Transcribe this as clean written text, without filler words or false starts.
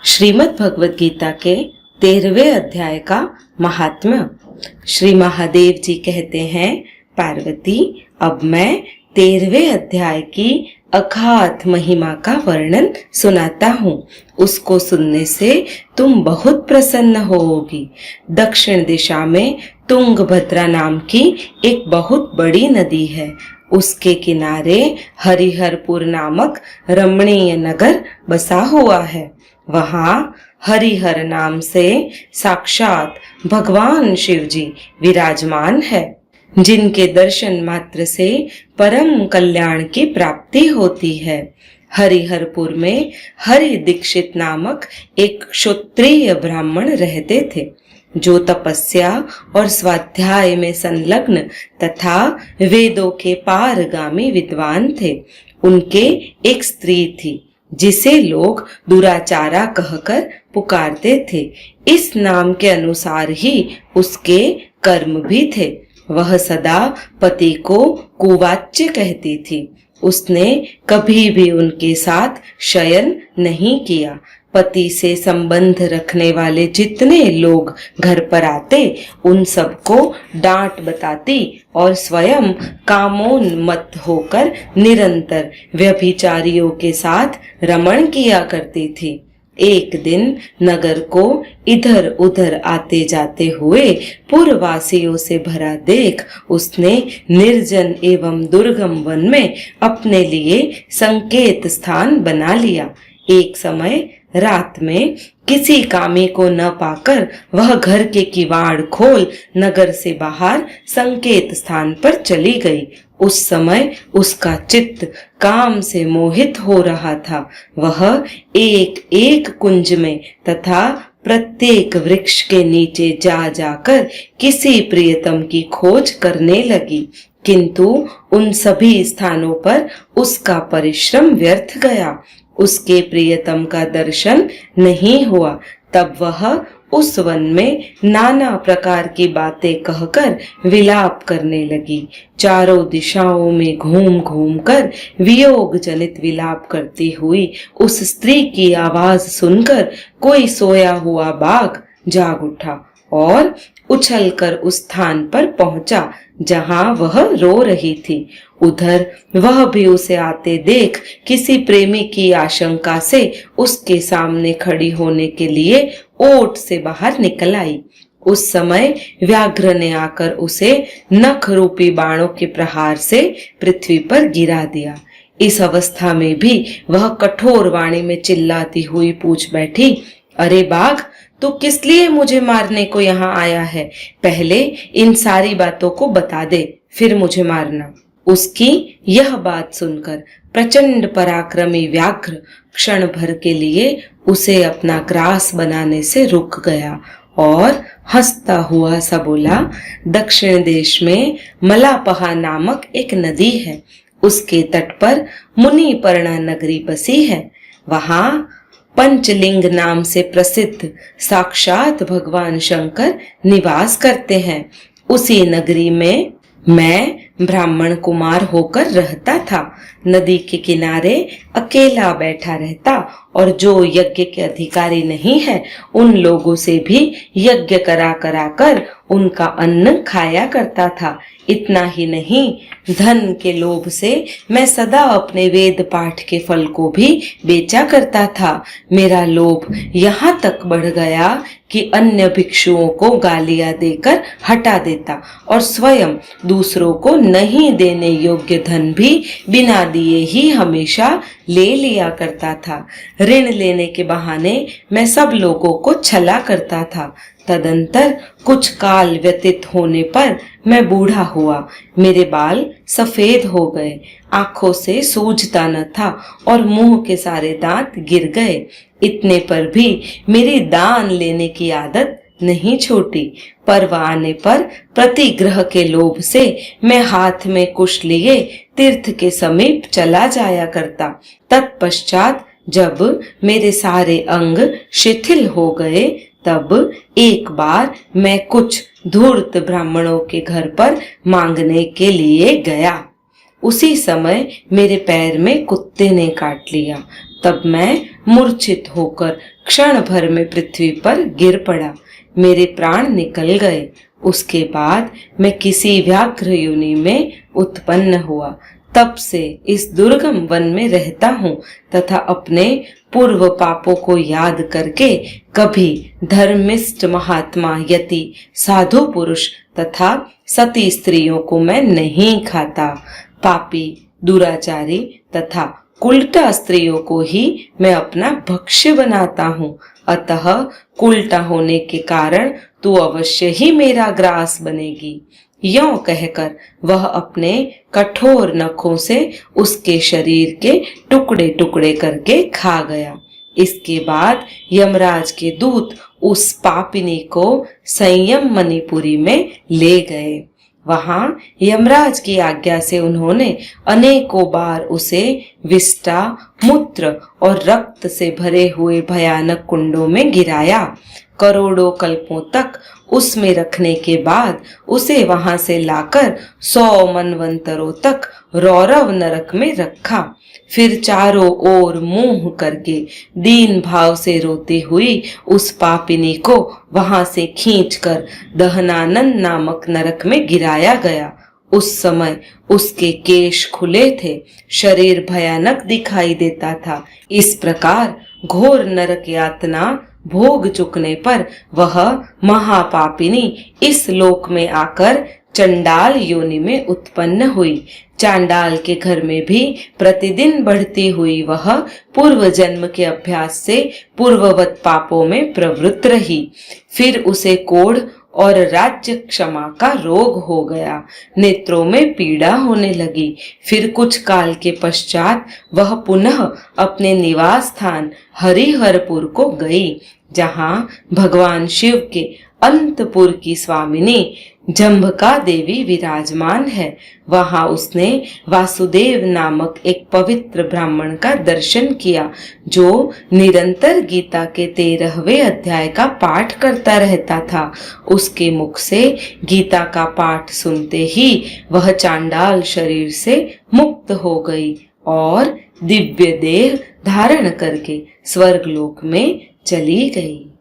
श्रीमद् भगवत गीता के 13वें अध्याय का महात्म्य। श्री महादेव जी कहते हैं, पार्वती, अब मैं 13वें अध्याय की अगाध महिमा का वर्णन सुनाता हूँ। उसको सुनने से तुम बहुत प्रसन्न होगी। दक्षिण दिशा में तुंगभद्रा नाम की एक बहुत बड़ी नदी है। उसके किनारे हरिहरपुर नामक रमणीय नगर बसा हुआ है। वहाँ हरिहर नाम से साक्षात भगवान शिव जी विराजमान है, जिनके दर्शन मात्र से परम कल्याण की प्राप्ति होती है। हरिहरपुर में हरि दीक्षित नामक एक क्षत्रिय ब्राह्मण रहते थे, जो तपस्या और स्वाध्याय में संलग्न तथा वेदों के पारगामी विद्वान थे। उनके एक स्त्री थी, जिसे लोग दुराचारा कहकर पुकारते थे। इस नाम के अनुसार ही उसके कर्म भी थे। वह सदा पति को कुवाच्य कहती थी। उसने कभी भी उनके साथ शयन नहीं किया। पति से संबंध रखने वाले जितने लोग घर पर आते, उन सबको डांट बताती और स्वयं कामोन्मत्त होकर निरंतर व्यभिचारियों के साथ रमण किया करती थी। एक दिन नगर को इधर उधर आते जाते हुए पुरवासियों से भरा देख उसने निर्जन एवं दुर्गम वन में अपने लिए संकेत स्थान बना लिया। एक समय रात में किसी कामी को न पाकर वह घर के किवाड़ खोल नगर से बाहर संकेत स्थान पर चली गई। उस समय उसका चित्त काम से मोहित हो रहा था। वह एक एक कुंज में तथा प्रत्येक वृक्ष के नीचे जा जाकर किसी प्रियतम की खोज करने लगी, किंतु उन सभी स्थानों पर उसका परिश्रम व्यर्थ गया। उसके प्रियतम का दर्शन नहीं हुआ। तब वह उस वन में नाना प्रकार की बातें कहकर विलाप करने लगी। चारों दिशाओं में घूम घूम कर वियोग जनित विलाप करती हुई उस स्त्री की आवाज सुनकर कोई सोया हुआ बाघ जाग उठा और उछलकर उस स्थान पर पहुंचा जहां वह रो रही थी। उधर वह भी उसे आते देख किसी प्रेमी की आशंका से उसके सामने खड़ी होने के लिए ओट से बाहर निकल आई। उस समय व्याघ्र ने आकर उसे नख रूपी बाणों के प्रहार से पृथ्वी पर गिरा दिया। इस अवस्था में भी वह कठोर वाणी में चिल्लाती हुई पूछ बैठी, अरे बाघ, तू किस लिए मुझे मारने को यहाँ आया है? पहले इन सारी बातों को बता दे, फिर मुझे मारना। उसकी यह बात सुनकर प्रचंड पराक्रमी व्याघ्र क्षण भर के लिए उसे अपना ग्रास बनाने से रुक गया और हंसता हुआ सा बोला, दक्षिण देश में मलापहा नामक एक नदी है। उसके तट पर मुनिपर्णा नगरी बसी है। वहाँ पंचलिंग नाम से प्रसिद्ध साक्षात भगवान शंकर निवास करते हैं। उसी नगरी में मैं ब्राह्मण कुमार होकर रहता था। नदी के किनारे अकेला बैठा रहता और जो यज्ञ के अधिकारी नहीं है, उन लोगों से भी यज्ञ करा करा कर उनका अन्न खाया करता था। इतना ही नहीं, धन के लोभ से मैं सदा अपने वेद पाठ के फल को भी बेचा करता था। मेरा लोभ यहाँ तक बढ़ गया कि अन्य भिक्षुओं को गालियां देकर हटा देता और स्वयं दूसरों को नहीं देने योग्य धन भी बिना दिए ही हमेशा ले लिया करता था। ऋण लेने के बहाने मैं सब लोगों को छला करता था। तदंतर कुछ काल व्यतीत होने पर मैं बूढ़ा हुआ। मेरे बाल सफेद हो गए, आंखों से सूझता न था और मुंह के सारे दांत गिर गए। इतने पर भी मेरी दान लेने की आदत नहीं छूटी। पर्व आने पर प्रतिग्रह के लोभ से मैं हाथ में कुश लिए तीर्थ के समीप चला जाया करता। तत्पश्चात जब मेरे सारे अंग शिथिल हो गए, तब एक बार मैं कुछ धूर्त ब्राह्मणों के घर पर मांगने के लिए गया। उसी समय मेरे पैर में कुत्ते ने काट लिया। तब मैं मूर्छित होकर क्षण भर में पृथ्वी पर गिर पड़ा। मेरे प्राण निकल गए। उसके बाद मैं किसी व्याघ्र योनि में उत्पन्न हुआ। तब से इस दुर्गम वन में रहता हूँ तथा अपने पूर्व पापों को याद करके कभी धर्मिष्ठ महात्मा, यति, साधु पुरुष तथा सती स्त्रियों को मैं नहीं खाता। पापी, दुराचारी तथा कुलटा स्त्रियों को ही मैं अपना भक्ष्य बनाता हूँ। अतः कुलटा होने के कारण तू अवश्य ही मेरा ग्रास बनेगी। यों कहकर वह अपने कठोर नखों से उसके शरीर के टुकड़े टुकड़े करके खा गया। इसके बाद यमराज के दूत उस पापिनी को संयम मणिपुरी में ले गए। वहां यमराज की आज्ञा से उन्होंने अनेकों बार उसे विष्ठा, मूत्र और रक्त से भरे हुए भयानक कुंडों में गिराया। करोड़ों कल्पों तक उसमें रखने के बाद उसे वहां से लाकर 100 मनवंतरों तक रौरव नरक में रखा। फिर चारों ओर मुंह करके दीन भाव से रोती हुई उस पापिनी को वहां से खींचकर दहनानंद नामक नरक में गिराया गया। उस समय उसके केश खुले थे, शरीर भयानक दिखाई देता था। इस प्रकार घोर नरक यातना भोग चुकने पर वह महापापिनी इस लोक में आकर चंडाल योनि में उत्पन्न हुई। चांडाल के घर में भी प्रतिदिन बढ़ती हुई वह पूर्व जन्म के अभ्यास से पूर्ववत पापों में प्रवृत्त रही। फिर उसे कोढ़ और राज्य क्षमा का रोग हो गया। नेत्रों में पीड़ा होने लगी। फिर कुछ काल के पश्चात वह पुनः अपने निवास स्थान हरिहरपुर को गई, जहां भगवान शिव के अनंतपुर की स्वामिनी जम्भका देवी विराजमान है। वहां उसने वासुदेव नामक एक पवित्र ब्राह्मण का दर्शन किया, जो निरंतर गीता के 13वें अध्याय का पाठ करता रहता था। उसके मुख से गीता का पाठ सुनते ही वह चांडाल शरीर से मुक्त हो गई और दिव्य देह धारण करके स्वर्गलोक में चली गई।